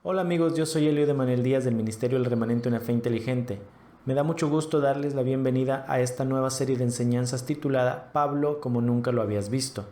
Hola amigos, yo soy Elio de Manuel Díaz del Ministerio del Remanente Una Fe Inteligente. Me da mucho gusto darles la bienvenida a esta nueva serie de enseñanzas titulada Pablo como nunca lo habías visto.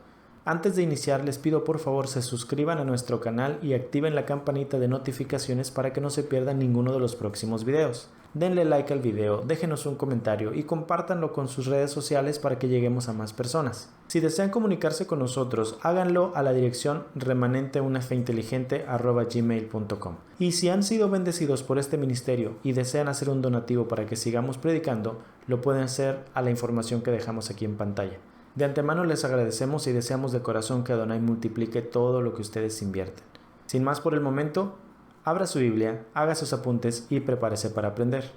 Antes de iniciar les pido por favor se suscriban a nuestro canal y activen la campanita de notificaciones para que no se pierdan ninguno de los próximos videos. Denle like al video, déjenos un comentario y compártanlo con sus redes sociales para que lleguemos a más personas. Si desean comunicarse con nosotros, háganlo a la dirección remanenteunafeinteligente@gmail.com. Y si han sido bendecidos por este ministerio y desean hacer un donativo para que sigamos predicando, lo pueden hacer a la información que dejamos aquí en pantalla. De antemano les agradecemos y deseamos de corazón que Adonai multiplique todo lo que ustedes invierten. Sin más por el momento, abra su Biblia, haga sus apuntes y prepárese para aprender.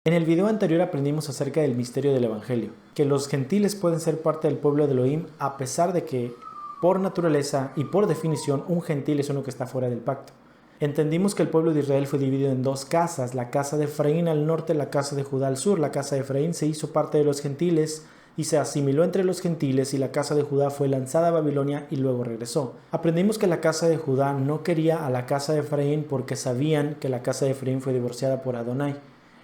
En el video anterior aprendimos acerca del misterio del Evangelio, que los gentiles pueden ser parte del pueblo de Elohim a pesar de que, por naturaleza y por definición, un gentil es uno que está fuera del pacto. Entendimos que el pueblo de Israel fue dividido en dos casas, la casa de Efraín al norte, la casa de Judá al sur. La casa de Efraín se hizo parte de los gentiles y se asimiló entre los gentiles, y la casa de Judá fue lanzada a Babilonia y luego regresó. Aprendimos que la casa de Judá no quería a la casa de Efraín porque sabían que la casa de Efraín fue divorciada por Adonai.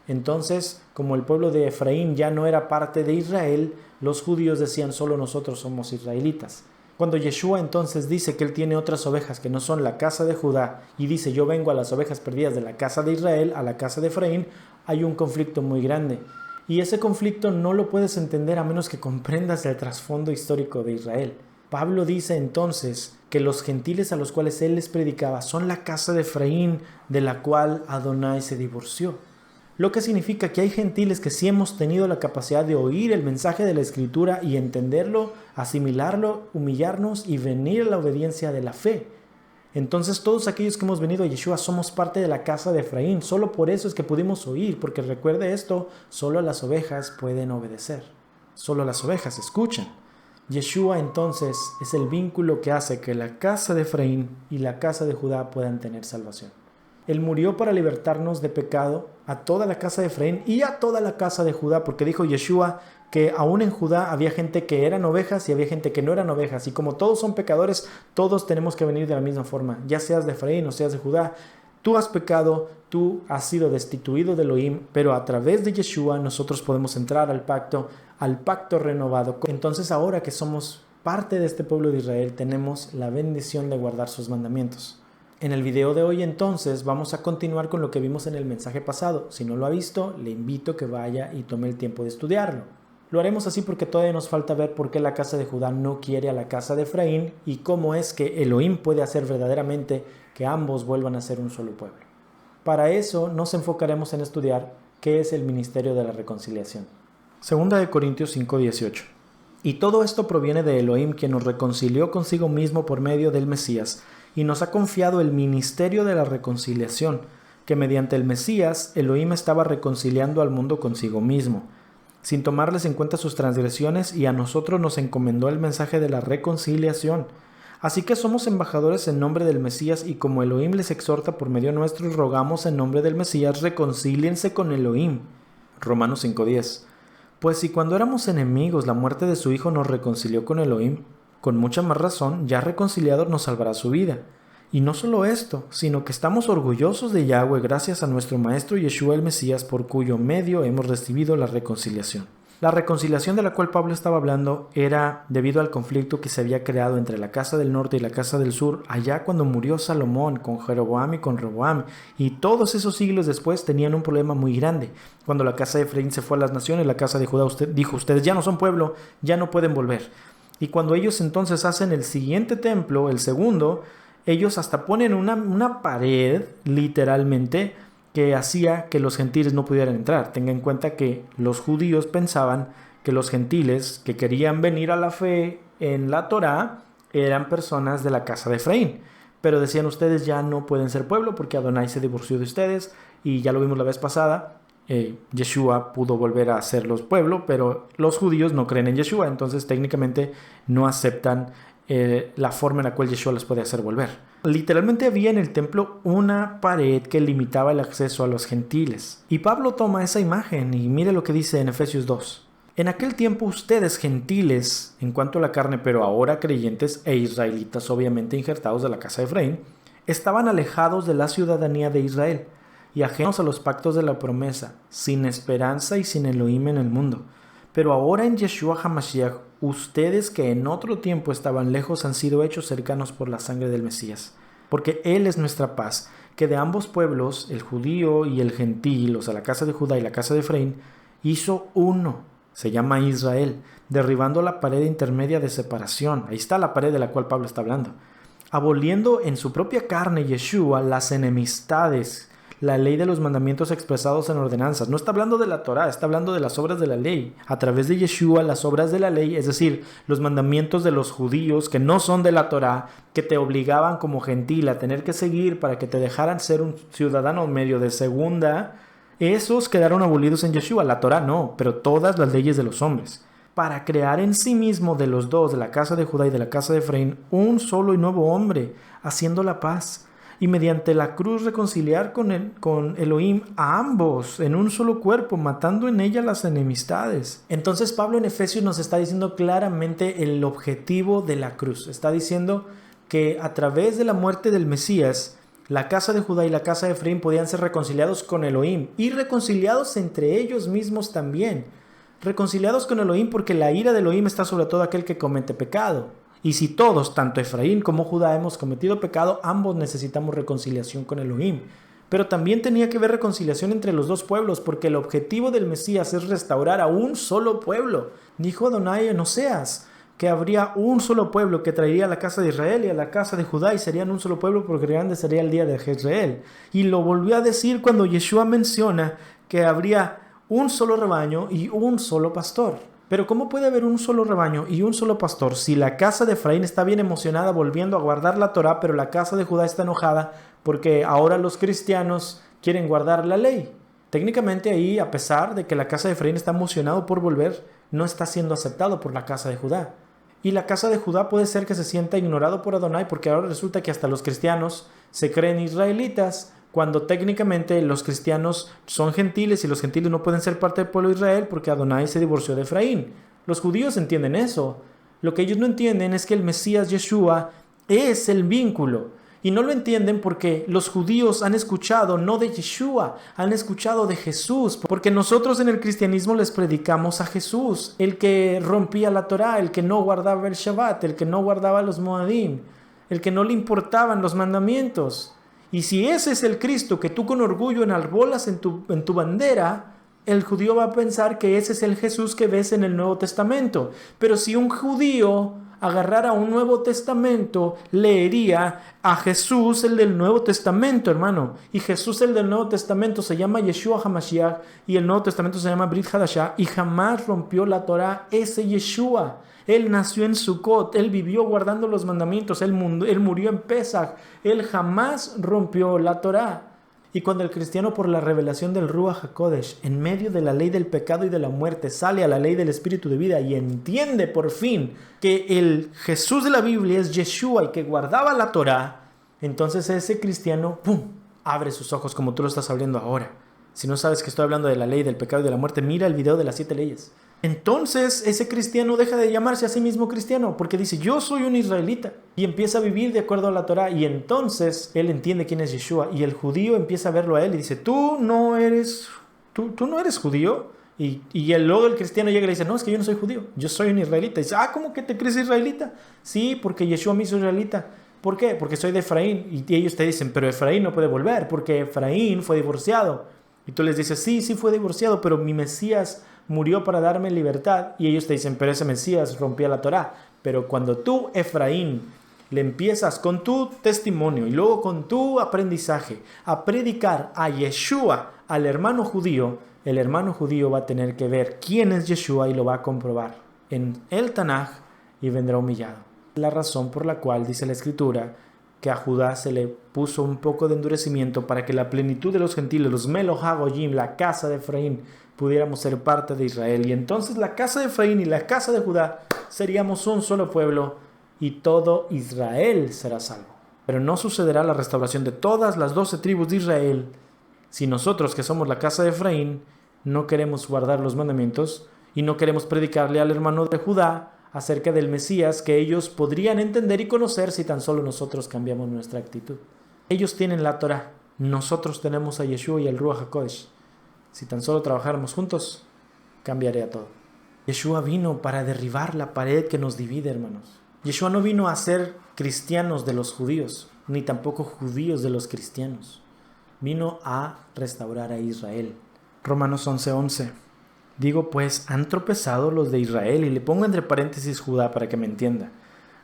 Entonces, como el pueblo de Efraín ya no era parte de Israel, los judíos decían solo nosotros somos israelitas. Cuando Yeshua entonces dice que él tiene otras ovejas que no son la casa de Judá y dice yo vengo a las ovejas perdidas de la casa de Israel a la casa de Efraín, hay un conflicto muy grande. Y ese conflicto no lo puedes entender a menos que comprendas el trasfondo histórico de Israel. Pablo dice entonces que los gentiles a los cuales él les predicaba son la casa de Efraín de la cual Adonai se divorció. Lo que significa que hay gentiles que sí hemos tenido la capacidad de oír el mensaje de la Escritura y entenderlo, asimilarlo, humillarnos y venir a la obediencia de la fe. Entonces todos aquellos que hemos venido a Yeshua somos parte de la casa de Efraín. Solo por eso es que pudimos oír, porque recuerde esto, solo las ovejas pueden obedecer. Solo las ovejas escuchan. Yeshua entonces es el vínculo que hace que la casa de Efraín y la casa de Judá puedan tener salvación. Él murió para libertarnos de pecado a toda la casa de Efraín y a toda la casa de Judá, porque dijo Yeshua que aún en Judá había gente que eran ovejas y había gente que no eran ovejas, y como todos son pecadores, todos tenemos que venir de la misma forma, ya seas de Efraín o seas de Judá. Tú has pecado, tú has sido destituido de Elohim, pero a través de Yeshua nosotros podemos entrar al pacto renovado. Entonces ahora que somos parte de este pueblo de Israel, tenemos la bendición de guardar sus mandamientos. En el video de hoy entonces vamos a continuar con lo que vimos en el mensaje pasado. Si no lo ha visto, le invito a que vaya y tome el tiempo de estudiarlo. Lo haremos así porque todavía nos falta ver por qué la casa de Judá no quiere a la casa de Efraín y cómo es que Elohim puede hacer verdaderamente que ambos vuelvan a ser un solo pueblo. Para eso nos enfocaremos en estudiar qué es el ministerio de la reconciliación. Segunda de Corintios 5:18. Y todo esto proviene de Elohim, quien nos reconcilió consigo mismo por medio del Mesías, y nos ha confiado el ministerio de la reconciliación, que mediante el Mesías Elohim estaba reconciliando al mundo consigo mismo, sin tomarles en cuenta sus transgresiones, y a nosotros nos encomendó el mensaje de la reconciliación. Así que somos embajadores en nombre del Mesías, y como Elohim les exhorta por medio nuestro, rogamos en nombre del Mesías, reconcíliense con Elohim. Romanos 5:10. Pues si cuando éramos enemigos la muerte de su Hijo nos reconcilió con Elohim, con mucha más razón, ya reconciliado nos salvará su vida. Y no solo esto, sino que estamos orgullosos de Yahweh gracias a nuestro Maestro Yeshua el Mesías, por cuyo medio hemos recibido la reconciliación. La reconciliación de la cual Pablo estaba hablando era debido al conflicto que se había creado entre la casa del norte y la casa del sur, allá cuando murió Salomón, con Jeroboam y con Roboam, y todos esos siglos después tenían un problema muy grande. Cuando la casa de Efraín se fue a las naciones, la casa de Judá dijo, ustedes ya no son pueblo, ya no pueden volver. Y cuando ellos entonces hacen el siguiente templo, el segundo, ellos hasta ponen una pared, literalmente, que hacía que los gentiles no pudieran entrar. Tenga en cuenta que los judíos pensaban que los gentiles que querían venir a la fe en la Torá eran personas de la casa de Efraín. Pero decían ustedes ya no pueden ser pueblo porque Adonai se divorció de ustedes, y ya lo vimos la vez pasada. Yeshua pudo volver a hacerlos pueblo, pero los judíos no creen en Yeshua, entonces técnicamente no aceptan la forma en la cual Yeshua los puede hacer volver. Literalmente había en el templo una pared que limitaba el acceso a los gentiles. Y Pablo toma esa imagen y mire lo que dice en Efesios 2. En aquel tiempo ustedes, gentiles, en cuanto a la carne, pero ahora creyentes e israelitas, obviamente injertados de la casa de Efraín, estaban alejados de la ciudadanía de Israel y ajenos a los pactos de la promesa, sin esperanza y sin Elohim en el mundo. Pero ahora en Yeshua HaMashiach, ustedes que en otro tiempo estaban lejos han sido hechos cercanos por la sangre del Mesías. Porque Él es nuestra paz, que de ambos pueblos, el judío y el gentil, o sea, la casa de Judá y la casa de Efraín, hizo uno. Se llama Israel, derribando la pared intermedia de separación. Ahí está la pared de la cual Pablo está hablando. Aboliendo en su propia carne, Yeshua, las enemistades, la ley de los mandamientos expresados en ordenanzas. No está hablando de la Torá, está hablando de las obras de la ley. A través de Yeshua, las obras de la ley, es decir, los mandamientos de los judíos que no son de la Torá, que te obligaban como gentil a tener que seguir para que te dejaran ser un ciudadano medio de segunda, esos quedaron abolidos en Yeshua. La Torá no, pero todas las leyes de los hombres. Para crear en sí mismo de los dos, de la casa de Judá y de la casa de Efraín, un solo y nuevo hombre, haciendo la paz. Y mediante la cruz reconciliar con Elohim a ambos en un solo cuerpo, matando en ella las enemistades. Entonces Pablo en Efesios nos está diciendo claramente el objetivo de la cruz. Está diciendo que a través de la muerte del Mesías, la casa de Judá y la casa de Efraín podían ser reconciliados con Elohim y reconciliados entre ellos mismos también. Reconciliados con Elohim porque la ira de Elohim está sobre todo aquel que comete pecado. Y si todos, tanto Efraín como Judá, hemos cometido pecado, ambos necesitamos reconciliación con Elohim. Pero también tenía que haber reconciliación entre los dos pueblos, porque el objetivo del Mesías es restaurar a un solo pueblo. Dijo Adonai en Oseas que habría un solo pueblo que traería a la casa de Israel y a la casa de Judá, y serían un solo pueblo porque grande sería el día de Jezreel. Y lo volvió a decir cuando Yeshua menciona que habría un solo rebaño y un solo pastor. Pero ¿cómo puede haber un solo rebaño y un solo pastor si la casa de Efraín está bien emocionada volviendo a guardar la Torá, pero la casa de Judá está enojada porque ahora los cristianos quieren guardar la ley? Técnicamente ahí, a pesar de que la casa de Efraín está emocionado por volver, no está siendo aceptado por la casa de Judá. Y la casa de Judá puede ser que se sienta ignorado por Adonai porque ahora resulta que hasta los cristianos se creen israelitas, cuando técnicamente los cristianos son gentiles y los gentiles no pueden ser parte del pueblo de Israel porque Adonai se divorció de Efraín. Los judíos entienden eso. Lo que ellos no entienden es que el Mesías Yeshua es el vínculo. Y no lo entienden porque los judíos han escuchado no de Yeshua, han escuchado de Jesús. Porque nosotros en el cristianismo les predicamos a Jesús, el que rompía la Torá, el que no guardaba el Shabbat, el que no guardaba los Moadim, el que no le importaban los mandamientos. Y si ese es el Cristo que tú con orgullo enarbolas en tu bandera, el judío va a pensar que ese es el Jesús que ves en el Nuevo Testamento. Pero si un judío agarrara un Nuevo Testamento, leería a Jesús el del Nuevo Testamento, hermano. Y Jesús el del Nuevo Testamento se llama Yeshua HaMashiach y el Nuevo Testamento se llama Brit Hadashah, y jamás rompió la Torá ese Yeshua. Él nació en Sukkot, él vivió guardando los mandamientos, él murió en Pesach, él jamás rompió la Torá. Y cuando el cristiano, por la revelación del Ruach HaKodesh, en medio de la ley del pecado y de la muerte, sale a la ley del espíritu de vida y entiende por fin que el Jesús de la Biblia es Yeshua y que guardaba la Torá, entonces ese cristiano, ¡pum!, abre sus ojos como tú lo estás abriendo ahora. Si no sabes que estoy hablando de la ley del pecado y de la muerte, mira el video de las 7 leyes. Entonces ese cristiano deja de llamarse a sí mismo cristiano porque dice yo soy un israelita y empieza a vivir de acuerdo a la Torá, y entonces él entiende quién es Yeshua y el judío empieza a verlo a él y dice tú no eres judío, y luego el cristiano llega y le dice no, es que yo no soy judío, yo soy un israelita. Y dice ¿cómo que te crees israelita? Sí, porque Yeshua me hizo israelita. ¿Por qué? Porque soy de Efraín. Y ellos te dicen pero Efraín no puede volver porque Efraín fue divorciado. Y tú les dices sí fue divorciado, pero mi Mesías murió para darme libertad. Y ellos te dicen pero ese Mesías rompía la Torá. Pero cuando tú, Efraín, le empiezas con tu testimonio y luego con tu aprendizaje a predicar a Yeshua al hermano judío, el hermano judío va a tener que ver quién es Yeshua y lo va a comprobar en el Tanaj y vendrá humillado. La razón por la cual dice la Escritura que a Judá se le puso un poco de endurecimiento para que la plenitud de los gentiles, los Meloch HaGoyim, la casa de Efraín, pudiéramos ser parte de Israel. Y entonces la casa de Efraín y la casa de Judá seríamos un solo pueblo y todo Israel será salvo. Pero no sucederá la restauración de todas las 12 tribus de Israel si nosotros, que somos la casa de Efraín, no queremos guardar los mandamientos y no queremos predicarle al hermano de Judá acerca del Mesías que ellos podrían entender y conocer si tan solo nosotros cambiamos nuestra actitud. Ellos tienen la Torá, nosotros tenemos a Yeshua y al Ruach HaKodesh. Si tan solo trabajáramos juntos, cambiaría todo. Yeshua vino para derribar la pared que nos divide, hermanos. Yeshua no vino a ser cristianos de los judíos, ni tampoco judíos de los cristianos. Vino a restaurar a Israel. Romanos 11:11. Digo pues, han tropezado los de Israel, y le pongo entre paréntesis Judá para que me entienda.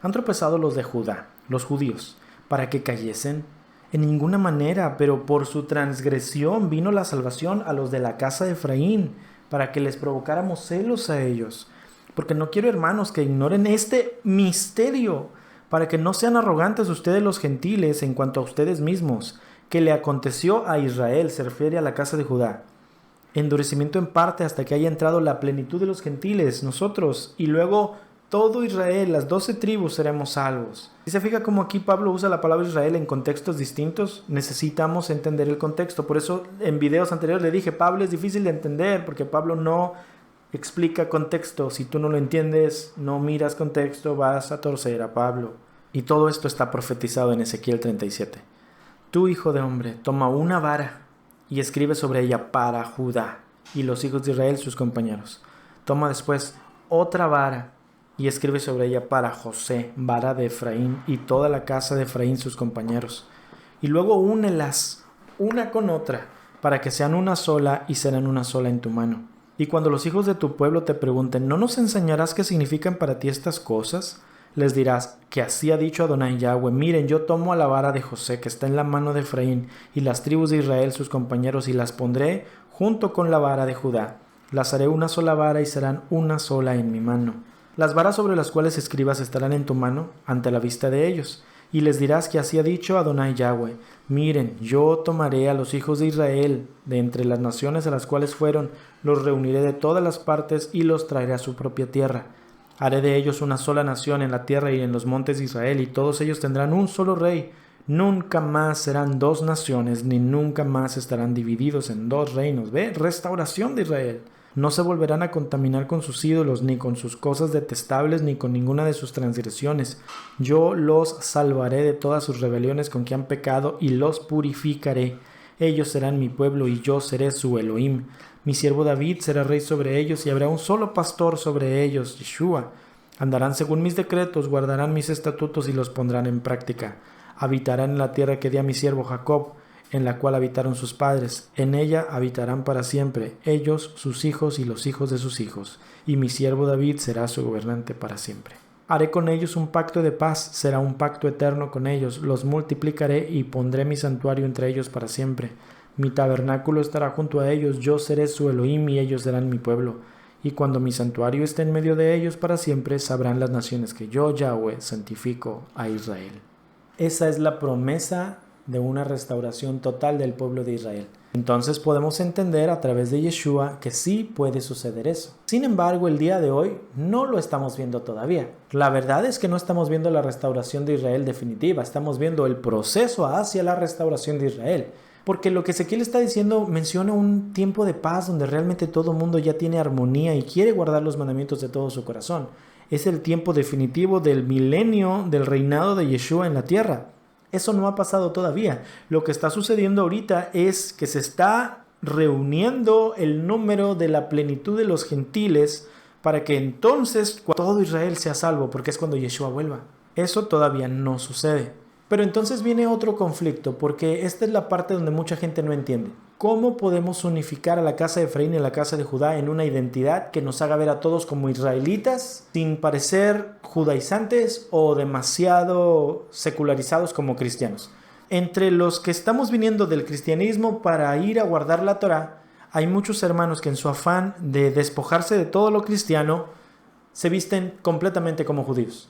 Han tropezado los de Judá, los judíos, para que cayesen. En ninguna manera, pero por su transgresión vino la salvación a los de la casa de Efraín, para que les provocáramos celos a ellos. Porque no quiero, hermanos, que ignoren este misterio, para que no sean arrogantes ustedes los gentiles en cuanto a ustedes mismos, que le aconteció a Israel, se refiere a la casa de Judá. Endurecimiento en parte hasta que haya entrado la plenitud de los gentiles, nosotros, y luego todo Israel, las 12 tribus seremos salvos. ¿Y se fija cómo aquí Pablo usa la palabra Israel en contextos distintos? Necesitamos entender el contexto. Por eso en videos anteriores le dije, Pablo es difícil de entender porque Pablo no explica contexto. Si tú no lo entiendes, no miras contexto, vas a torcer a Pablo. Y todo esto está profetizado en Ezequiel 37. Tú, hijo de hombre, toma una vara y escribe sobre ella para Judá y los hijos de Israel sus compañeros. Toma después otra vara y escribe sobre ella para José, vara de Efraín, y toda la casa de Efraín sus compañeros. Y luego únelas una con otra, para que sean una sola y serán una sola en tu mano. Y cuando los hijos de tu pueblo te pregunten, ¿no nos enseñarás qué significan para ti estas cosas? Les dirás que así ha dicho Adonai Yahweh, miren, yo tomo a la vara de José que está en la mano de Efraín y las tribus de Israel sus compañeros y las pondré junto con la vara de Judá. Las haré una sola vara y serán una sola en mi mano. Las varas sobre las cuales escribas estarán en tu mano ante la vista de ellos. Y les dirás que así ha dicho Adonai Yahweh, miren, yo tomaré a los hijos de Israel de entre las naciones a las cuales fueron, los reuniré de todas las partes y los traeré a su propia tierra. Haré de ellos una sola nación en la tierra y en los montes de Israel, y todos ellos tendrán un solo rey. Nunca más serán dos naciones, ni nunca más estarán divididos en dos reinos. ¿Ve? Restauración de Israel. No se volverán a contaminar con sus ídolos, ni con sus cosas detestables, ni con ninguna de sus transgresiones. Yo los salvaré de todas sus rebeliones con que han pecado, y los purificaré. Ellos serán mi pueblo, y yo seré su Elohim. Mi siervo David será rey sobre ellos, y habrá un solo pastor sobre ellos, Yeshua. Andarán según mis decretos, guardarán mis estatutos y los pondrán en práctica. Habitarán en la tierra que di a mi siervo Jacob, en la cual habitaron sus padres. En ella habitarán para siempre, ellos, sus hijos y los hijos de sus hijos. Y mi siervo David será su gobernante para siempre. Haré con ellos un pacto de paz, será un pacto eterno con ellos. Los multiplicaré y pondré mi santuario entre ellos para siempre. Mi tabernáculo estará junto a ellos, yo seré su Elohim y ellos serán mi pueblo. Y cuando mi santuario esté en medio de ellos para siempre, sabrán las naciones que yo, Yahweh, santifico a Israel. Esa es la promesa de una restauración total del pueblo de Israel. Entonces podemos entender a través de Yeshua que sí puede suceder eso. Sin embargo, el día de hoy no lo estamos viendo todavía. La verdad es que no estamos viendo la restauración de Israel definitiva, estamos viendo el proceso hacia la restauración de Israel. Porque lo que Ezequiel está diciendo menciona un tiempo de paz donde realmente todo el mundo ya tiene armonía y quiere guardar los mandamientos de todo su corazón. Es el tiempo definitivo del milenio del reinado de Yeshua en la tierra. Eso no ha pasado todavía. Lo que está sucediendo ahorita es que se está reuniendo el número de la plenitud de los gentiles para que entonces todo Israel sea salvo, porque es cuando Yeshua vuelva. Eso todavía no sucede. Pero entonces viene otro conflicto, porque esta es la parte donde mucha gente no entiende. ¿Cómo podemos unificar a la casa de Efraín y a la casa de Judá en una identidad que nos haga ver a todos como israelitas, sin parecer judaizantes o demasiado secularizados como cristianos? Entre los que estamos viniendo del cristianismo para ir a guardar la Torá, hay muchos hermanos que en su afán de despojarse de todo lo cristiano, se visten completamente como judíos.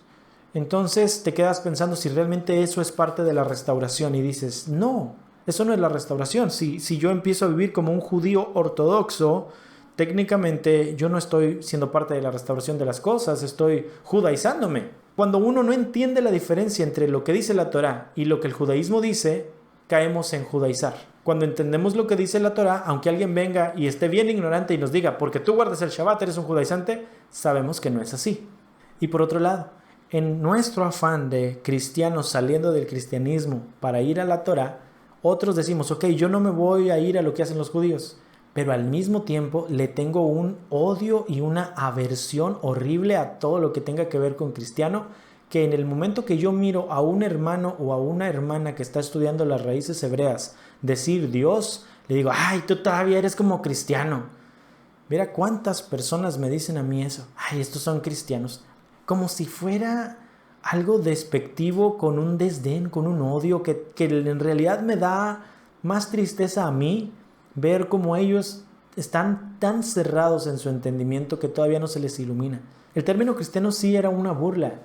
Entonces te quedas pensando si realmente eso es parte de la restauración y dices, no, eso no es la restauración. Si yo empiezo a vivir como un judío ortodoxo, técnicamente yo no estoy siendo parte de la restauración de las cosas, estoy judaizándome. Cuando uno no entiende la diferencia entre lo que dice la Torá y lo que el judaísmo dice, caemos en judaizar. Cuando entendemos lo que dice la Torá, aunque alguien venga y esté bien ignorante y nos diga, porque tú guardas el Shabbat, eres un judaizante, sabemos que no es así. Y por otro lado, en nuestro afán de cristianos saliendo del cristianismo para ir a la Torá, otros decimos, ok, yo no me voy a ir a lo que hacen los judíos, pero al mismo tiempo le tengo un odio y una aversión horrible a todo lo que tenga que ver con cristiano, que en el momento que yo miro a un hermano o a una hermana que está estudiando las raíces hebreas decir Dios, le digo, ay, tú todavía eres como cristiano. Mira cuántas personas me dicen a mí eso, ay, estos son cristianos, como si fuera algo despectivo, con un desdén, con un odio, que en realidad me da más tristeza a mí ver cómo ellos están tan cerrados en su entendimiento que todavía no se les ilumina. El término cristiano sí era una burla,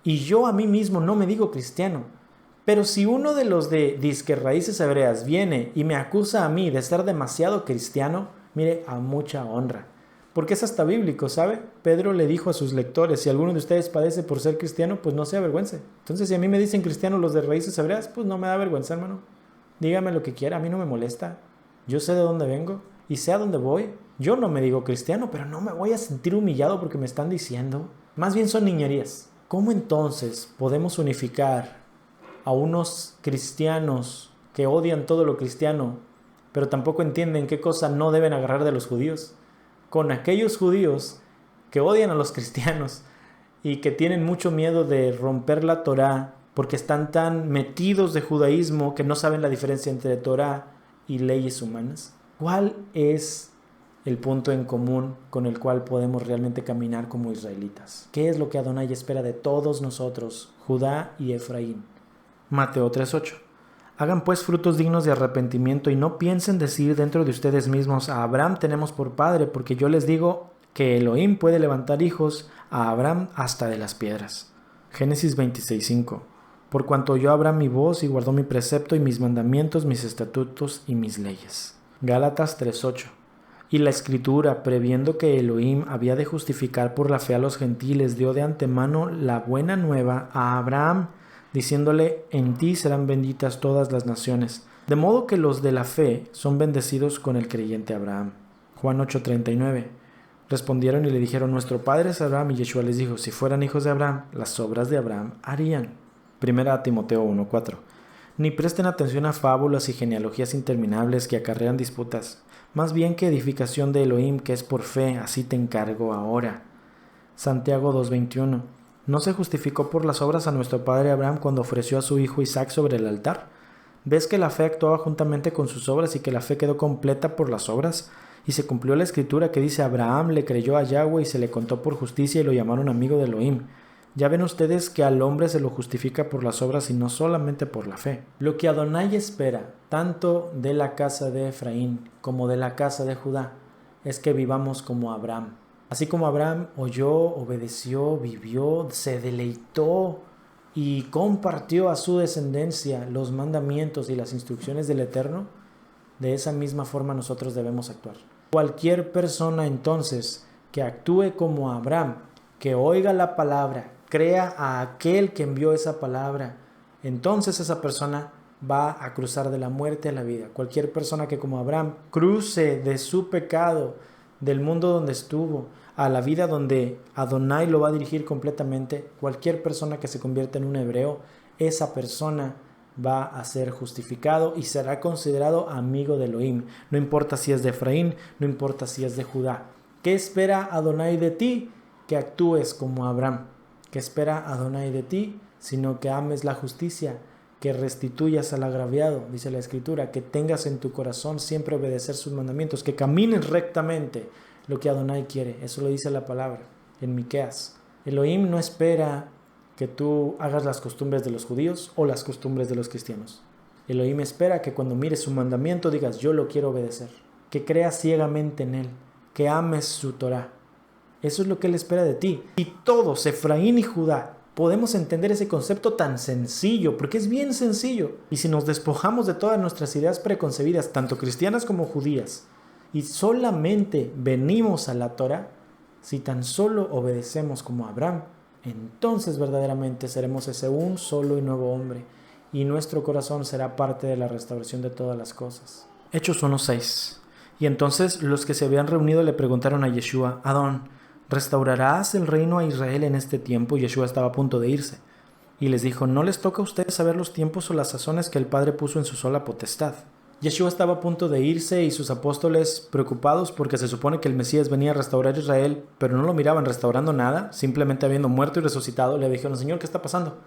y yo a mí mismo no me digo cristiano, pero si uno de los de disque raíces hebreas viene y me acusa a mí de ser demasiado cristiano, mire, a mucha honra, porque es hasta bíblico, ¿sabe? Pedro le dijo a sus lectores, si alguno de ustedes padece por ser cristiano, pues no se avergüence. Entonces, si a mí me dicen cristiano los de raíces hebreas, pues no me da vergüenza, hermano. Dígame lo que quiera, a mí no me molesta. Yo sé de dónde vengo y sé a dónde voy. Yo no me digo cristiano, pero no me voy a sentir humillado porque me están diciendo. Más bien son niñerías. ¿Cómo entonces podemos unificar a unos cristianos que odian todo lo cristiano, pero tampoco entienden qué cosa no deben agarrar de los judíos, con aquellos judíos que odian a los cristianos y que tienen mucho miedo de romper la Torá porque están tan metidos de judaísmo que no saben la diferencia entre Torá y leyes humanas? ¿Cuál es el punto en común con el cual podemos realmente caminar como israelitas? ¿Qué es lo que Adonai espera de todos nosotros, Judá y Efraín? Mateo 3:8. Hagan pues frutos dignos de arrepentimiento y no piensen decir dentro de ustedes mismos, a Abraham tenemos por padre, porque yo les digo que Elohim puede levantar hijos a Abraham hasta de las piedras. Génesis 26:5. Por cuanto oyó Abraham mi voz y guardó mi precepto y mis mandamientos, mis estatutos y mis leyes. Gálatas 3:8. Y la Escritura, previendo que Elohim había de justificar por la fe a los gentiles, dio de antemano la buena nueva a Abraham, diciéndole, en ti serán benditas todas las naciones. De modo que los de la fe son bendecidos con el creyente Abraham. Juan 8:39. Respondieron y le dijeron, nuestro padre es Abraham, y Yeshua les dijo, si fueran hijos de Abraham, las obras de Abraham harían. Primera Timoteo 1:4. Ni presten atención a fábulas y genealogías interminables que acarrean disputas, más bien que edificación de Elohim, que es por fe, así te encargo ahora. Santiago 2:21. ¿No se justificó por las obras a nuestro padre Abraham cuando ofreció a su hijo Isaac sobre el altar? ¿Ves que la fe actuaba juntamente con sus obras y que la fe quedó completa por las obras? Y se cumplió la escritura que dice, Abraham le creyó a Yahweh y se le contó por justicia y lo llamaron amigo de Elohim. Ya ven ustedes que al hombre se lo justifica por las obras y no solamente por la fe. Lo que Adonai espera, tanto de la casa de Efraín como de la casa de Judá, es que vivamos como Abraham. Así como Abraham oyó, obedeció, vivió, se deleitó y compartió a su descendencia los mandamientos y las instrucciones del Eterno, de esa misma forma nosotros debemos actuar. Cualquier persona entonces que actúe como Abraham, que oiga la palabra, crea a aquel que envió esa palabra, entonces esa persona va a cruzar de la muerte a la vida. Cualquier persona que como Abraham cruce de su pecado, del mundo donde estuvo, a la vida donde Adonai lo va a dirigir completamente, cualquier persona que se convierta en un hebreo, esa persona va a ser justificado y será considerado amigo de Elohim. No importa si es de Efraín, no importa si es de Judá. ¿Qué espera Adonai de ti? Que actúes como Abraham. ¿Qué espera Adonai de ti? Sino que ames la justicia, que restituyas al agraviado, dice la Escritura, que tengas en tu corazón siempre obedecer sus mandamientos, que camines rectamente lo que Adonai quiere. Eso lo dice la palabra en Miqueas. Elohim no espera que tú hagas las costumbres de los judíos o las costumbres de los cristianos. Elohim espera que cuando mires su mandamiento digas, yo lo quiero obedecer, que creas ciegamente en él, que ames su Torah. Eso es lo que él espera de ti. Y todos, Efraín y Judá, podemos entender ese concepto tan sencillo, porque es bien sencillo. Y si nos despojamos de todas nuestras ideas preconcebidas, tanto cristianas como judías, y solamente venimos a la Torah, si tan solo obedecemos como Abraham, entonces verdaderamente seremos ese un solo y nuevo hombre, y nuestro corazón será parte de la restauración de todas las cosas. Hechos 1:6. Y entonces los que se habían reunido le preguntaron a Yeshua: Adón, ¿restaurarás el reino a Israel en este tiempo? Y Yeshua estaba a punto de irse. Y les dijo: no les toca a ustedes saber los tiempos o las sazones que el Padre puso en su sola potestad. Yeshua estaba a punto de irse y sus apóstoles, preocupados porque se supone que el Mesías venía a restaurar Israel, pero no lo miraban restaurando nada, simplemente habiendo muerto y resucitado, le dijeron: Señor, ¿qué está pasando?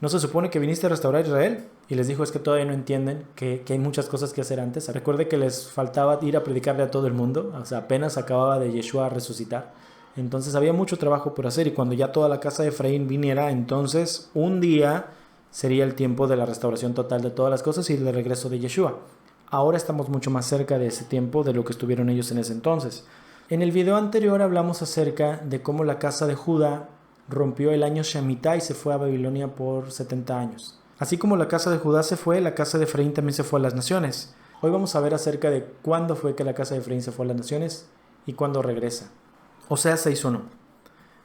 ¿No se supone que viniste a restaurar Israel? Y les dijo: es que todavía no entienden que hay muchas cosas que hacer antes. Recuerde que les faltaba ir a predicarle a todo el mundo, o sea, apenas acababa de Yeshua resucitar. Entonces había mucho trabajo por hacer, y cuando ya toda la casa de Efraín viniera, entonces un día sería el tiempo de la restauración total de todas las cosas y el regreso de Yeshua. Ahora estamos mucho más cerca de ese tiempo de lo que estuvieron ellos en ese entonces. En el video anterior hablamos acerca de cómo la casa de Judá rompió el año Shemitah y se fue a Babilonia por 70 años. Así como la casa de Judá se fue, la casa de Efraín también se fue a las naciones. Hoy vamos a ver acerca de cuándo fue que la casa de Efraín se fue a las naciones y cuándo regresa. Oseas 6:1.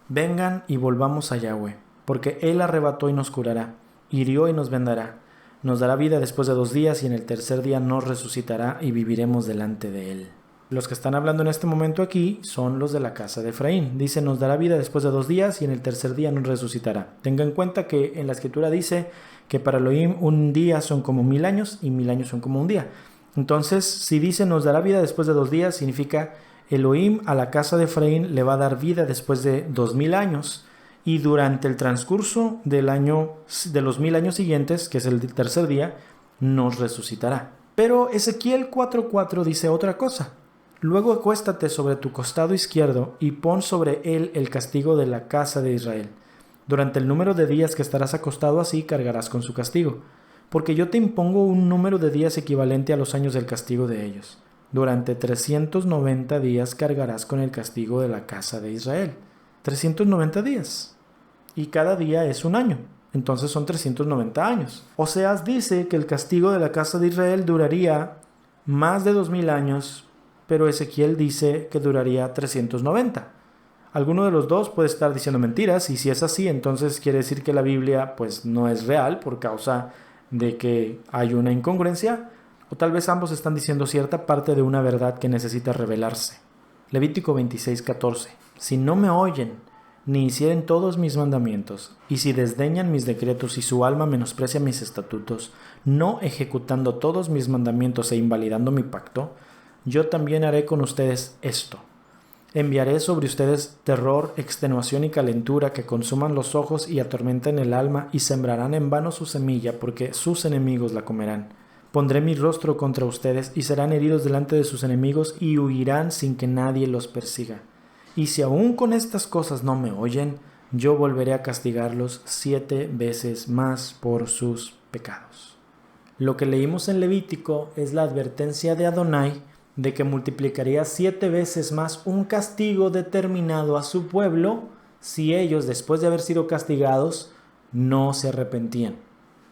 Vengan y volvamos a Yahweh, porque Él arrebató y nos curará, hirió y nos vendará, nos dará vida después de 2 días y en el tercer día nos resucitará y viviremos delante de Él. Los que están hablando en este momento aquí son los de la casa de Efraín. Dice: nos dará vida después de 2 días y en el tercer día nos resucitará. Tenga en cuenta que en la escritura dice que para Elohim un día son como 1000 años y 1000 años son como un día. Entonces, si dice nos dará vida después de 2 días, significa Elohim a la casa de Efraín le va a dar vida después de 2000 años, y durante el transcurso de los 1000 años siguientes, que es el tercer día, nos resucitará. Pero Ezequiel 4:4 dice otra cosa: luego acuéstate sobre tu costado izquierdo y pon sobre él el castigo de la casa de Israel. Durante el número de días que estarás acostado así cargarás con su castigo, porque yo te impongo un número de días equivalente a los años del castigo de ellos. Durante 390 días cargarás con el castigo de la casa de Israel. 390 días. Y cada día es un año. Entonces son 390 años. Oseas dice que el castigo de la casa de Israel duraría más de 2000 años, pero Ezequiel dice que duraría 390. Alguno de los dos puede estar diciendo mentiras, y si es así, entonces quiere decir que la Biblia pues no es real por causa de que hay una incongruencia, o tal vez ambos están diciendo cierta parte de una verdad que necesita revelarse. Levítico 26:14. Si no me oyen, ni hicieren todos mis mandamientos, y si desdeñan mis decretos y su alma menosprecia mis estatutos, no ejecutando todos mis mandamientos e invalidando mi pacto, yo también haré con ustedes esto. Enviaré sobre ustedes terror, extenuación y calentura que consuman los ojos y atormenten el alma, y sembrarán en vano su semilla, porque sus enemigos la comerán. Pondré mi rostro contra ustedes y serán heridos delante de sus enemigos y huirán sin que nadie los persiga. Y si aún con estas cosas no me oyen, yo volveré a castigarlos 7 veces más por sus pecados. Lo que leímos en Levítico es la advertencia de Adonai de que multiplicaría 7 veces más un castigo determinado a su pueblo si ellos, después de haber sido castigados, no se arrepentían.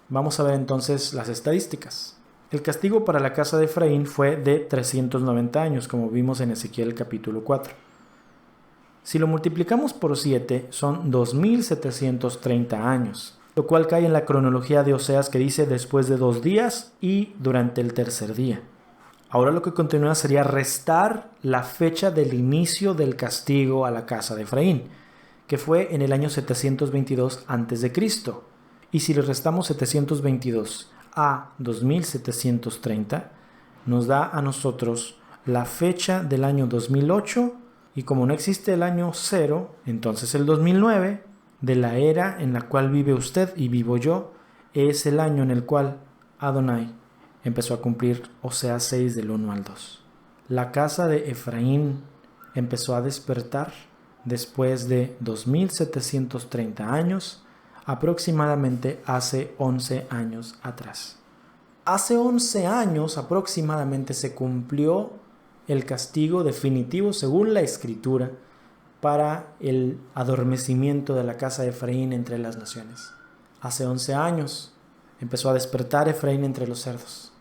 Vamos a ver entonces las estadísticas. El castigo para la casa de Efraín fue de 390 años, como vimos en Ezequiel capítulo 4. Si lo multiplicamos por 7, son 2730 años, lo cual cae en la cronología de Oseas, que dice después de 2 días y durante el tercer día. Ahora lo que continúa sería restar la fecha del inicio del castigo a la casa de Efraín, que fue en el año 722 a.C. Y si le restamos 722 a 2730, nos da a nosotros la fecha del año 2008, y como no existe el año 0, entonces el 2009, de la era en la cual vive usted y vivo yo, es el año en el cual Adonai empezó a cumplir Oseas 6 del 1 al 2. La casa de Efraín empezó a despertar después de 2730 años, aproximadamente hace 11 años atrás. Hace 11 años aproximadamente se cumplió el castigo definitivo según la Escritura para el adormecimiento de la casa de Efraín entre las naciones. Hace 11 años empezó a despertar Efraín entre los cerdos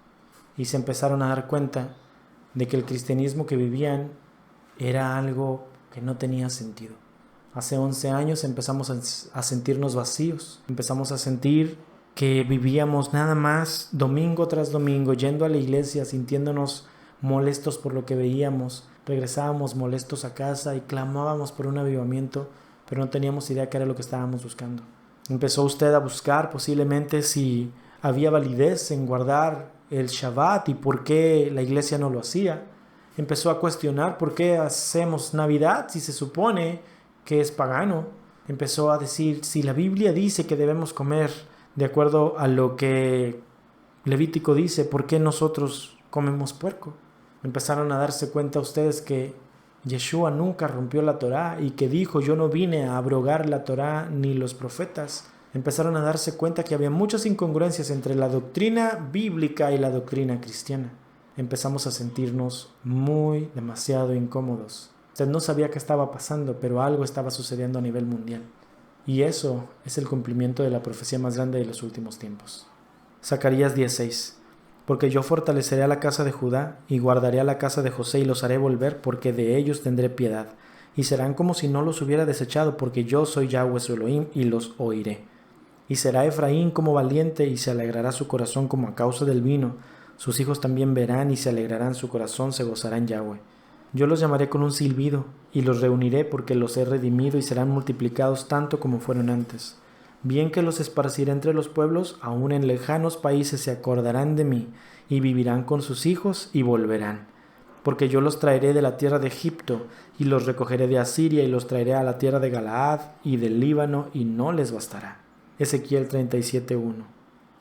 y se empezaron a dar cuenta de que el cristianismo que vivían era algo que no tenía sentido. Hace 11 años empezamos a sentirnos vacíos, empezamos a sentir que vivíamos nada más domingo tras domingo, yendo a la iglesia, sintiéndonos molestos por lo que veíamos, regresábamos molestos a casa y clamábamos por un avivamiento, pero no teníamos idea qué era lo que estábamos buscando. Empezó usted a buscar posiblemente si había validez en guardar el Shabbat y por qué la iglesia no lo hacía. Empezó a cuestionar por qué hacemos Navidad si se supone que es pagano. Empezó a decir, si la Biblia dice que debemos comer de acuerdo a lo que Levítico dice, ¿por qué nosotros comemos puerco? Empezaron a darse cuenta ustedes que Yeshua nunca rompió la Torá y que dijo, yo no vine a abrogar la Torá ni los profetas. Empezaron a darse cuenta que había muchas incongruencias entre la doctrina bíblica y la doctrina cristiana. Empezamos a sentirnos demasiado incómodos. Usted no sabía qué estaba pasando, pero algo estaba sucediendo a nivel mundial. Y eso es el cumplimiento de la profecía más grande de los últimos tiempos. Zacarías 10:6. Porque yo fortaleceré a la casa de Judá y guardaré a la casa de José y los haré volver, porque de ellos tendré piedad. Y serán como si no los hubiera desechado, porque yo soy Yahweh su Elohim y los oiré. Y será Efraín como valiente y se alegrará su corazón como a causa del vino. Sus hijos también verán y se alegrarán su corazón, se gozará en Yahweh. Yo los llamaré con un silbido y los reuniré porque los he redimido y serán multiplicados tanto como fueron antes. Bien que los esparciré entre los pueblos, aún en lejanos países se acordarán de mí, y vivirán con sus hijos y volverán. Porque yo los traeré de la tierra de Egipto, y los recogeré de Asiria, y los traeré a la tierra de Galaad y del Líbano, y no les bastará. Ezequiel 37:1.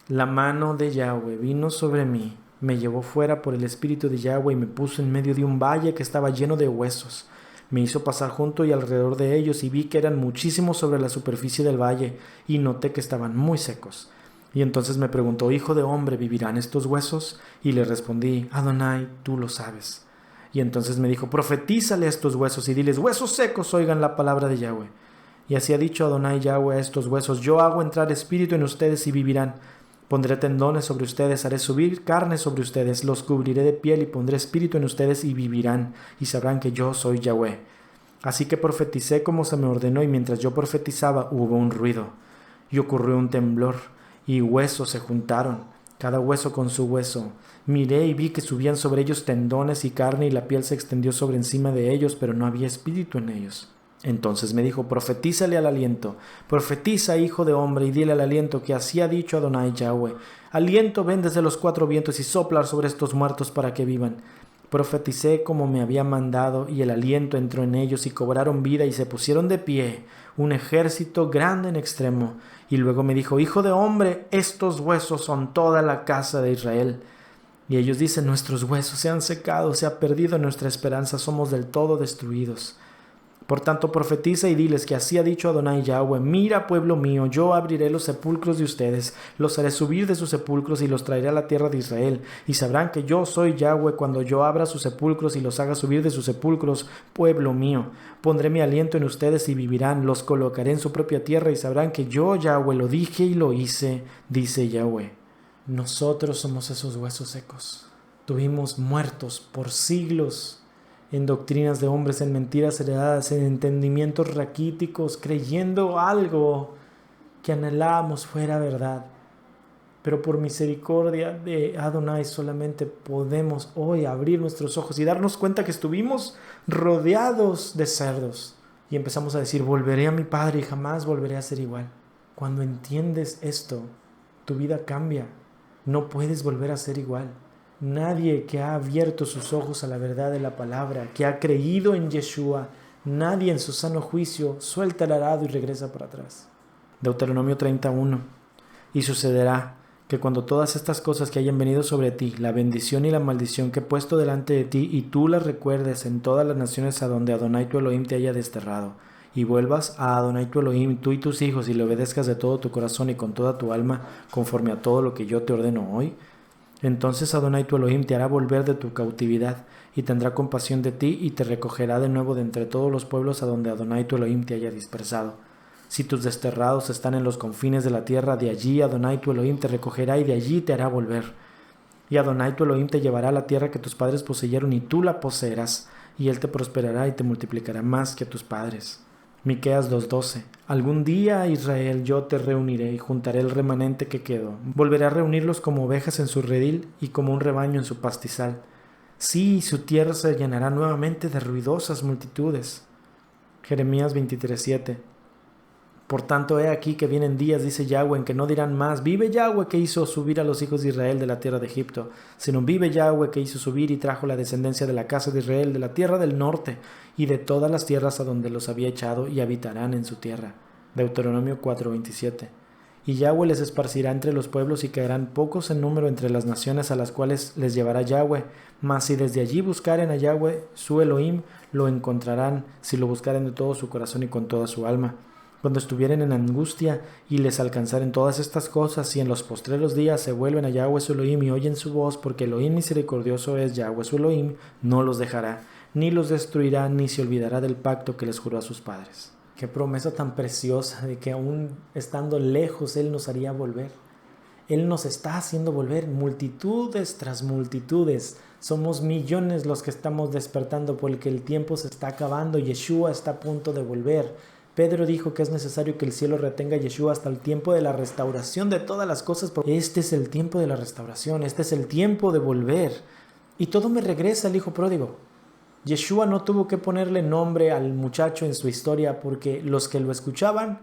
La mano de Yahweh vino sobre mí, me llevó fuera por el espíritu de Yahweh y me puso en medio de un valle que estaba lleno de huesos. Me hizo pasar junto y alrededor de ellos y vi que eran muchísimos sobre la superficie del valle y noté que estaban muy secos. Y entonces me preguntó, hijo de hombre, ¿vivirán estos huesos? Y le respondí, Adonai, tú lo sabes. Y entonces me dijo, profetízale a estos huesos y diles, huesos secos, oigan la palabra de Yahweh. Y así ha dicho Adonai Yahweh a estos huesos, yo hago entrar espíritu en ustedes y vivirán. Pondré tendones sobre ustedes, haré subir carne sobre ustedes, los cubriré de piel y pondré espíritu en ustedes y vivirán, y sabrán que yo soy Yahweh. Así que profeticé como se me ordenó, y mientras yo profetizaba hubo un ruido, y ocurrió un temblor, y huesos se juntaron, cada hueso con su hueso. Miré y vi que subían sobre ellos tendones y carne, y la piel se extendió sobre encima de ellos, pero no había espíritu en ellos. Entonces me dijo, profetízale al aliento, profetiza, hijo de hombre, y dile al aliento que así ha dicho Adonai Yahweh. Aliento, ven desde los 4 vientos y sopla sobre estos muertos para que vivan. Profeticé como me había mandado, y el aliento entró en ellos y cobraron vida y se pusieron de pie, un ejército grande en extremo. Y luego me dijo, hijo de hombre, estos huesos son toda la casa de Israel. Y ellos dicen, nuestros huesos se han secado, se ha perdido nuestra esperanza, somos del todo destruidos. Por tanto, profetiza y diles que así ha dicho Adonai Yahweh, mira, pueblo mío, yo abriré los sepulcros de ustedes, los haré subir de sus sepulcros y los traeré a la tierra de Israel, y sabrán que yo soy Yahweh cuando yo abra sus sepulcros y los haga subir de sus sepulcros, pueblo mío. Pondré mi aliento en ustedes y vivirán, los colocaré en su propia tierra y sabrán que yo, Yahweh, lo dije y lo hice, dice Yahweh. Nosotros somos esos huesos secos. Tuvimos muertos por siglos en doctrinas de hombres, en mentiras heredadas, en entendimientos raquíticos, creyendo algo que anhelábamos fuera verdad. Pero por misericordia de Adonai solamente podemos hoy abrir nuestros ojos y darnos cuenta que estuvimos rodeados de cerdos. Y empezamos a decir, volveré a mi Padre y jamás volveré a ser igual. Cuando entiendes esto, tu vida cambia. No puedes volver a ser igual. Nadie que ha abierto sus ojos a la verdad de la palabra, que ha creído en Yeshua, nadie en su sano juicio suelta el arado y regresa para atrás. Deuteronomio 31. Y sucederá que cuando todas estas cosas que hayan venido sobre ti, la bendición y la maldición que he puesto delante de ti, y tú las recuerdes en todas las naciones a donde Adonai tu Elohim te haya desterrado, y vuelvas a Adonai tu Elohim, tú y tus hijos, y le obedezcas de todo tu corazón y con toda tu alma, conforme a todo lo que yo te ordeno hoy, entonces Adonai tu Elohim te hará volver de tu cautividad, y tendrá compasión de ti, y te recogerá de nuevo de entre todos los pueblos a donde Adonai tu Elohim te haya dispersado. Si tus desterrados están en los confines de la tierra, de allí Adonai tu Elohim te recogerá, y de allí te hará volver. Y Adonai tu Elohim te llevará a la tierra que tus padres poseyeron, y tú la poseerás, y él te prosperará y te multiplicará más que a tus padres. Miqueas 2:12. Algún día, Israel, yo te reuniré y juntaré el remanente que quedó. Volveré a reunirlos como ovejas en su redil y como un rebaño en su pastizal. Sí, su tierra se llenará nuevamente de ruidosas multitudes. Jeremías 23:7. Por tanto, he aquí que vienen días, dice Yahweh, en que no dirán más, vive Yahweh que hizo subir a los hijos de Israel de la tierra de Egipto, sino vive Yahweh que hizo subir y trajo la descendencia de la casa de Israel de la tierra del norte y de todas las tierras a donde los había echado y habitarán en su tierra. Deuteronomio 4:27. Y Yahweh les esparcirá entre los pueblos y caerán pocos en número entre las naciones a las cuales les llevará Yahweh. Mas si desde allí buscaren a Yahweh, su Elohim, lo encontrarán si lo buscaren de todo su corazón y con toda su alma. Cuando estuvieren en angustia y les alcanzaren todas estas cosas y en los postreros días se vuelven a Yahweh su Elohim y oyen su voz, porque Elohim misericordioso es Yahweh su Elohim, no los dejará, ni los destruirá, ni se olvidará del pacto que les juró a sus padres. Qué promesa tan preciosa de que aún estando lejos Él nos haría volver. Él nos está haciendo volver multitudes tras multitudes. Somos millones los que estamos despertando porque el tiempo se está acabando. Yeshua está a punto de volver. Pedro dijo que es necesario que el cielo retenga a Yeshua hasta el tiempo de la restauración de todas las cosas. Porque este es el tiempo de la restauración, este es el tiempo de volver. Y todo me regresa al hijo pródigo. Yeshua no tuvo que ponerle nombre al muchacho en su historia porque los que lo escuchaban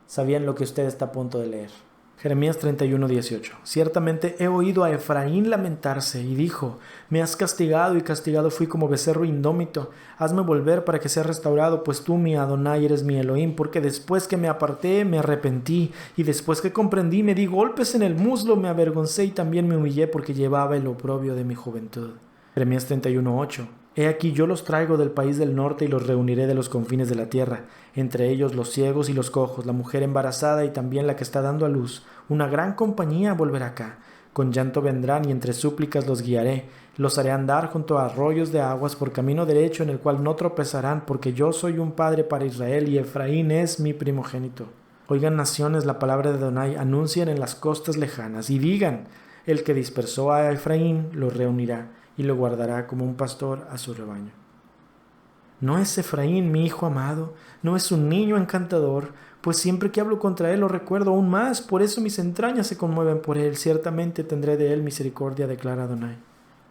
sabían lo que usted está a punto de leer. Jeremías 31:18. Ciertamente he oído a Efraín lamentarse y dijo, me has castigado y castigado fui como becerro indómito. Hazme volver para que sea restaurado, pues tú, mi Adonai, eres mi Elohim, porque después que me aparté me arrepentí y después que comprendí me di golpes en el muslo, me avergoncé y también me humillé porque llevaba el oprobio de mi juventud. Jeremías 31:8. He aquí yo los traigo del país del norte y los reuniré de los confines de la tierra, entre ellos los ciegos y los cojos, la mujer embarazada y también la que está dando a luz. Una gran compañía volverá acá. Con llanto vendrán y entre súplicas los guiaré. Los haré andar junto a arroyos de aguas por camino derecho en el cual no tropezarán, porque yo soy un padre para Israel y Efraín es mi primogénito. Oigan naciones la palabra de Adonai, anuncien en las costas lejanas y digan, el que dispersó a Efraín lo reunirá y lo guardará como un pastor a su rebaño. ¿No es Efraín mi hijo amado? ¿No es un niño encantador? Pues siempre que hablo contra él lo recuerdo aún más, por eso mis entrañas se conmueven por él. Ciertamente tendré de él misericordia, declara Adonai.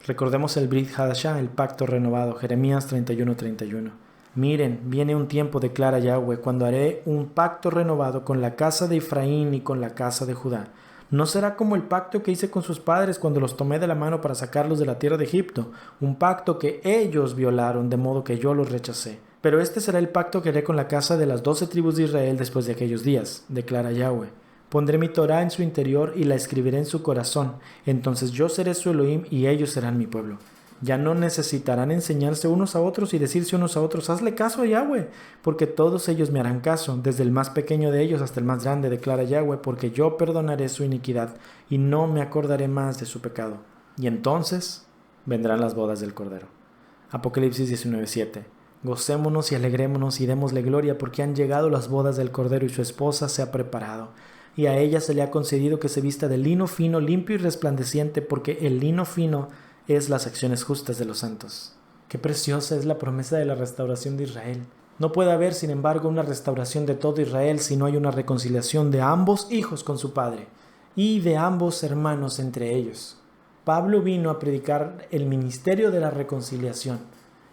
Recordemos el Brit Hadashah, el pacto renovado, Jeremías 31:31. Miren, viene un tiempo, declara Yahweh, cuando haré un pacto renovado con la casa de Efraín y con la casa de Judá. No será como el pacto que hice con sus padres cuando los tomé de la mano para sacarlos de la tierra de Egipto, un pacto que ellos violaron de modo que yo los rechacé. Pero este será el pacto que haré con la casa de las 12 tribus de Israel después de aquellos días, declara Yahweh. Pondré mi Torá en su interior y la escribiré en su corazón. Entonces yo seré su Elohim y ellos serán mi pueblo. Ya no necesitarán enseñarse unos a otros y decirse unos a otros, hazle caso a Yahweh, porque todos ellos me harán caso, desde el más pequeño de ellos hasta el más grande, declara Yahweh, porque yo perdonaré su iniquidad y no me acordaré más de su pecado. Y entonces vendrán las bodas del Cordero. Apocalipsis 19:7. Gocémonos y alegrémonos y démosle gloria porque han llegado las bodas del Cordero y su esposa se ha preparado. Y a ella se le ha concedido que se vista de lino fino, limpio y resplandeciente, porque el lino fino es las acciones justas de los santos. Qué preciosa es la promesa de la restauración de Israel. No puede haber, sin embargo, una restauración de todo Israel si no hay una reconciliación de ambos hijos con su padre y de ambos hermanos entre ellos. Pablo vino a predicar el ministerio de la reconciliación,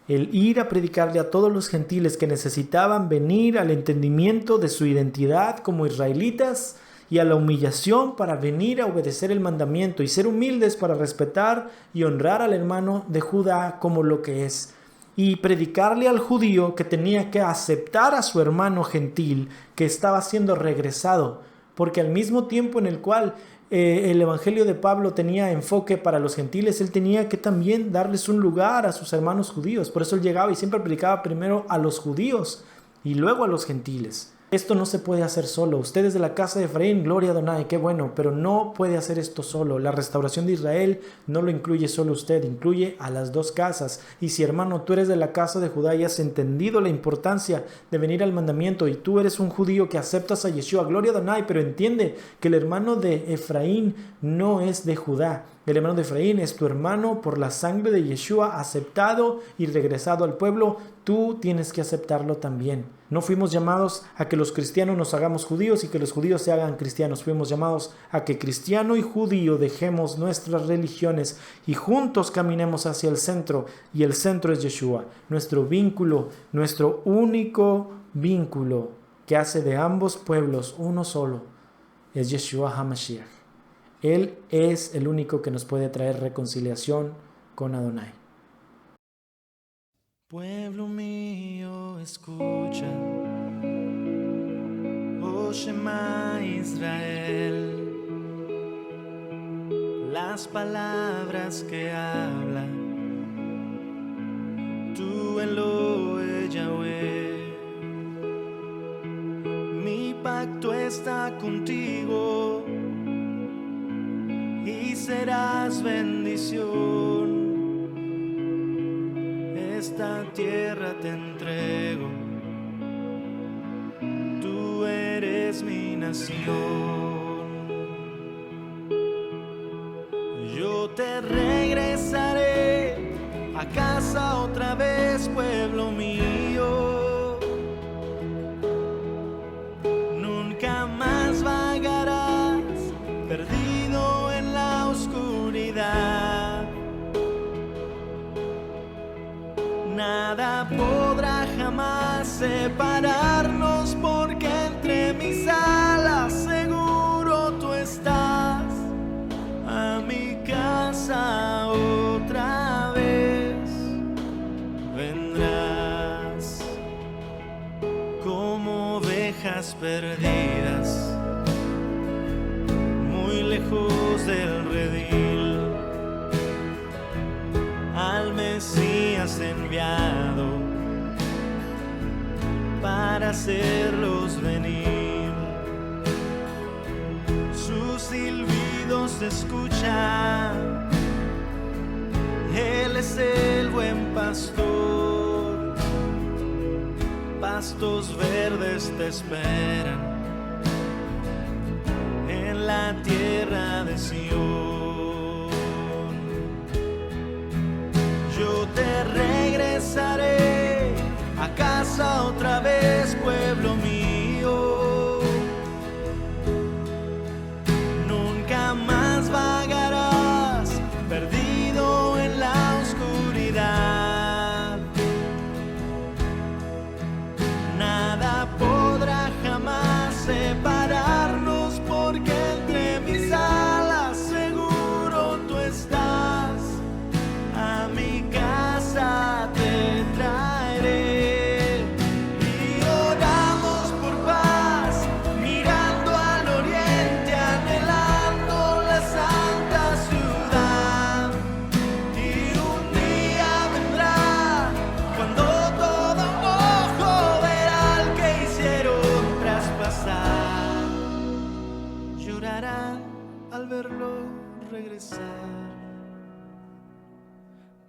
el ir a predicarle a todos los gentiles que necesitaban venir al entendimiento de su identidad como israelitas y a la humillación para venir a obedecer el mandamiento y ser humildes para respetar y honrar al hermano de Judá como lo que es. Y predicarle al judío que tenía que aceptar a su hermano gentil que estaba siendo regresado, porque al mismo tiempo en el cual el evangelio de Pablo tenía enfoque para los gentiles, él tenía que también darles un lugar a sus hermanos judíos. Por eso él llegaba y siempre predicaba primero a los judíos y luego a los gentiles. Esto no se puede hacer solo. Ustedes de la casa de Efraín, gloria a Adonai, qué bueno, pero no puede hacer esto solo. La restauración de Israel no lo incluye solo usted, incluye a las dos casas. Y si, hermano, tú eres de la casa de Judá y has entendido la importancia de venir al mandamiento y tú eres un judío que aceptas a Yeshua, gloria a Adonai, pero entiende que el hermano de Efraín no es de Judá. El hermano de Efraín es tu hermano por la sangre de Yeshua, aceptado y regresado al pueblo. Tú tienes que aceptarlo también. No fuimos llamados a que los cristianos nos hagamos judíos y que los judíos se hagan cristianos. Fuimos llamados a que cristiano y judío dejemos nuestras religiones y juntos caminemos hacia el centro. Y el centro es Yeshua, nuestro vínculo, nuestro único vínculo que hace de ambos pueblos uno solo. Es Yeshua HaMashiach. Él es el único que nos puede traer reconciliación con Adonai. Pueblo mío, escucha, oh Shema Israel, las palabras que habla tu Elohe Yahweh. Mi pacto está contigo y serás bendición. Esta tierra te entrego, tú eres mi nación. Yo te regresaré a casa otra vez, pueblo mío. Nunca más vagarás perdido en la oscuridad. Nada podrá jamás separarnos, porque entre mis alas seguro tú estás. A mi casa otra vez vendrás, como ovejas perdidas, muy lejos del redil. Al Mesías enviado para hacerlos venir. Sus silbidos se escuchan, Él es el buen pastor. Pastos verdes te esperan en la tierra de Sion. Yo te regresaré a casa otra vez, pueblo mío. Nunca más vagarás perdido en la oscuridad. Nada podrá jamás separarnos, porque entre mis alas seguro tú estás. A mi casa te traeré y oramos por paz, mirando al oriente, anhelando la santa ciudad. Y un día vendrá cuando todo ojo verá al que hicieron traspasar. Llorarán al verlo regresar.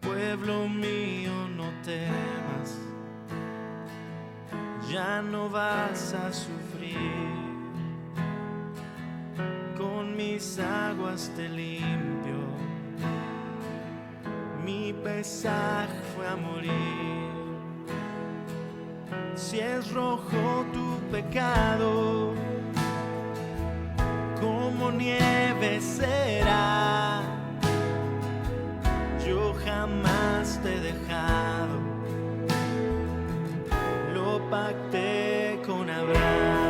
Pueblo mío, no temas, ya no vas a sufrir. Con mis aguas te limpio, mi pesaje fue a morir. Si es rojo tu pecado, como nieve será. Yo jamás te he dejado, lo pacté con Abraham.